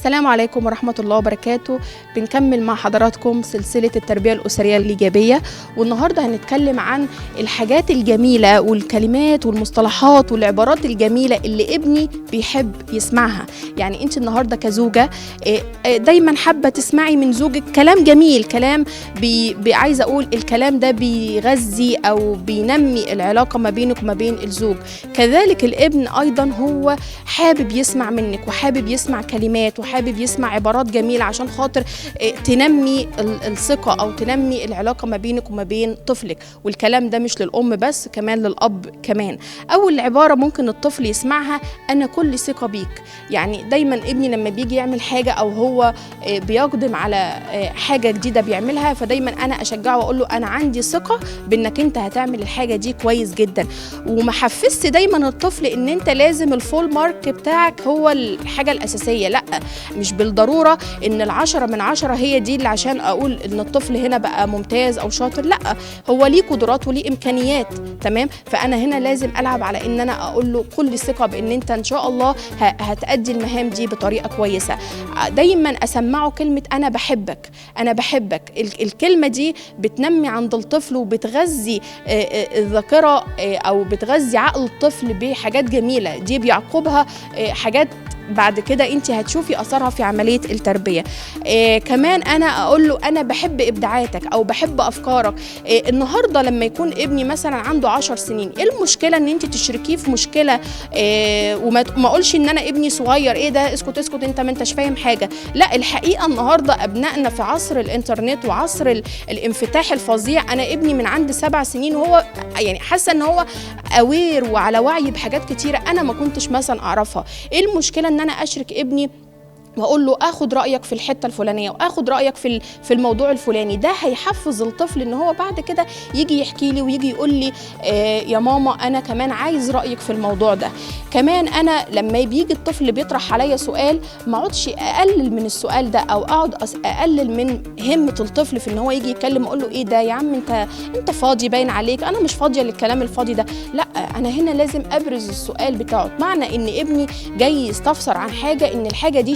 السلام عليكم ورحمة الله وبركاته. بنكمل مع حضراتكم سلسلة التربية الأسرية الإيجابية، والنهاردة هنتكلم عن الحاجات الجميلة والكلمات والمصطلحات والعبارات الجميلة اللي ابني بيحب يسمعها. يعني انت النهاردة كزوجة دايما حابة تسمعي من زوجك كلام جميل، كلام عايزة أقول الكلام ده بيغذي أو بينمي العلاقة ما بينك وما بين الزوج. كذلك الابن أيضا هو حابب يسمع منك وحابب يسمع كلمات وحابب يسمع عبارات جميلة عشان خاطر تنمي الثقة أو تنمي العلاقة ما بينك وما بين طفلك. والكلام ده مش للأم بس، كمان للأب كمان. أول عبارة ممكن الطفل يسمعها: أنا كل ثقة بيك. يعني دايما ابني لما بيجي يعمل حاجة أو هو بيقدم على حاجة جديدة بيعملها، فدايما أنا أشجعه وأقول له أنا عندي ثقة بأنك أنت هتعمل الحاجة دي كويس جدا. وما حفزت دايما الطفل إن أنت لازم الفول مارك بتاعك هو الحاجة الأساسية، لا، مش بالضرورة إن 10 من 10 هي دي اللي عشان أقول إن الطفل هنا بقى ممتاز أو شاطر. لا، هو ليه قدرات وليه إمكانيات، تمام؟ فأنا هنا لازم ألعب على إن أنا أقول له كل ثقة بإن أنت إن شاء الله هتأدي المهام دي بطريقة كويسة. دايما أسمعه كلمة أنا بحبك، أنا بحبك. الكلمة دي بتنمي عند الطفل وبتغذي الذاكرة أو بتغذي عقل الطفل بحاجات جميلة، دي بيعقبها حاجات بعد كده انت هتشوفي اثرها في عمليه التربيه. كمان انا اقول له انا بحب ابداعاتك او بحب افكارك. النهارده لما يكون ابني مثلا عنده 10 سنين، ايه المشكله ان انت تشركيه في مشكله وما اقولش ان انا ابني صغير، ايه ده، اسكت اسكت انت ما انتش فاهم حاجه. لا، الحقيقه النهارده ابنائنا في عصر الانترنت وعصر الانفتاح الفظيع. انا ابني من عند 7 سنين وهو يعني حاسه ان هو اوير وعلى وعي بحاجات كتيره انا ما كنتش مثلا اعرفها. ايه المشكله ان انا اشرك ابني واقول له اخد رايك في الحته الفلانيه واخد رايك في الموضوع الفلاني؟ ده هيحفز الطفل ان هو بعد كده يجي يحكي لي ويجي يقول لي يا ماما انا كمان عايز رايك في الموضوع ده. كمان انا لما بيجي الطفل بيطرح عليا سؤال، ما اقعدش اقلل من السؤال ده او اقعد اقلل من همه الطفل في ان هو يجي يتكلم. اقول له ايه ده يا عم، انت فاضي باين عليك، انا مش فاضيه للكلام الفاضي ده. لا، انا هنا لازم ابرز السؤال بتاعه، معنى ان ابني جاي يستفسر عن حاجه ان الحاجه دي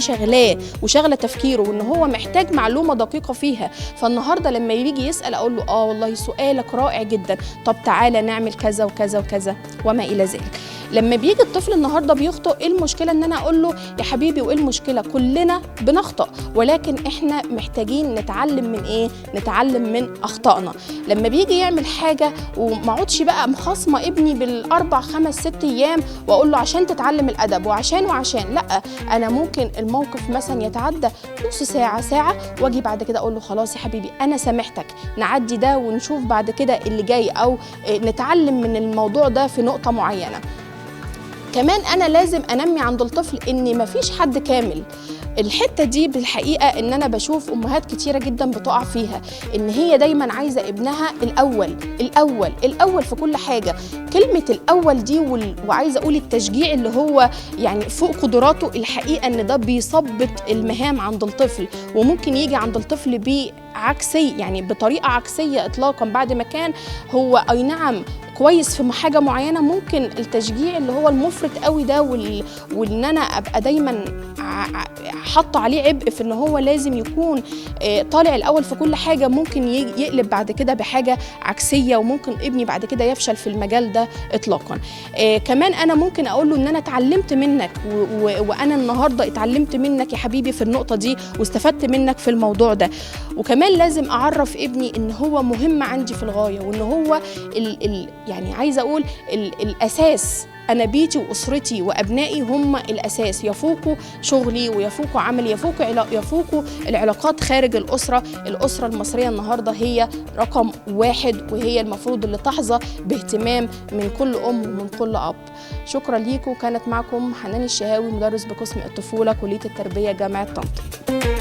وشغله تفكيره وان هو محتاج معلومه دقيقه فيها. فالنهارده لما يجي يسال اقول له والله سؤالك رائع جدا، طب تعالى نعمل كذا وكذا وكذا وما الى ذلك. لما بيجي الطفل النهارده بيخطئ، ايه المشكله ان انا اقول له يا حبيبي وايه المشكله، كلنا بنخطئ، ولكن احنا محتاجين نتعلم من ايه؟ نتعلم من اخطائنا. لما بيجي يعمل حاجه وما اقعدش بقى مخاصمه ابني بالاربع 5 6 ايام واقول له عشان تتعلم الادب وعشان، لا، انا ممكن الموقف مثلا يتعدى نص ساعه ساعه واجي بعد كده اقول له خلاص يا حبيبي انا سامحتك، نعدي ده ونشوف بعد كده اللي جاي، او نتعلم من الموضوع ده في نقطه معينه. كمان أنا لازم أنمي عند الطفل إن مفيش حد كامل. الحتة دي بالحقيقة إن أنا بشوف أمهات كتيرة جدا بتقع فيها، إن هي دايما عايزة ابنها الأول الأول الأول في كل حاجة. كلمة الأول دي وعايزة أقول التشجيع اللي هو يعني فوق قدراته، الحقيقة إن ده بيثبط المهام عند الطفل، وممكن يجي عند الطفل بعكسية، يعني بطريقة عكسية إطلاقا. بعد ما كان هو أي نعم كويس في حاجة معينة، ممكن التشجيع اللي هو المفرط قوي ده وإن أنا أبقى دايما حط عليه عبء في إن هو لازم يكون طالع الأول في كل حاجة، ممكن يقلب بعد كده بحاجة عكسية، وممكن ابني بعد كده يفشل في المجال ده إطلاقا. كمان أنا ممكن أقول له إن أنا اتعلمت منك وأنا النهاردة اتعلمت منك يا حبيبي في النقطة دي واستفدت منك في الموضوع ده. وكمان لازم أعرف ابني إن هو مهم عندي في الغاية، وإن هو يعني عايزة أقول الأساس. أنا بيتي وأسرتي وأبنائي هم الأساس، يفوقوا شغلي ويفوقوا عملي، يفوقوا العلاقات خارج الأسرة. الأسرة المصرية النهاردة هي رقم 1، وهي المفروض اللي تحظى باهتمام من كل أم ومن كل أب. شكرا ليكم. كانت معكم حنان الشهاوي، مدرس بقسم الطفولة، كلية التربية، جامعة طنطا.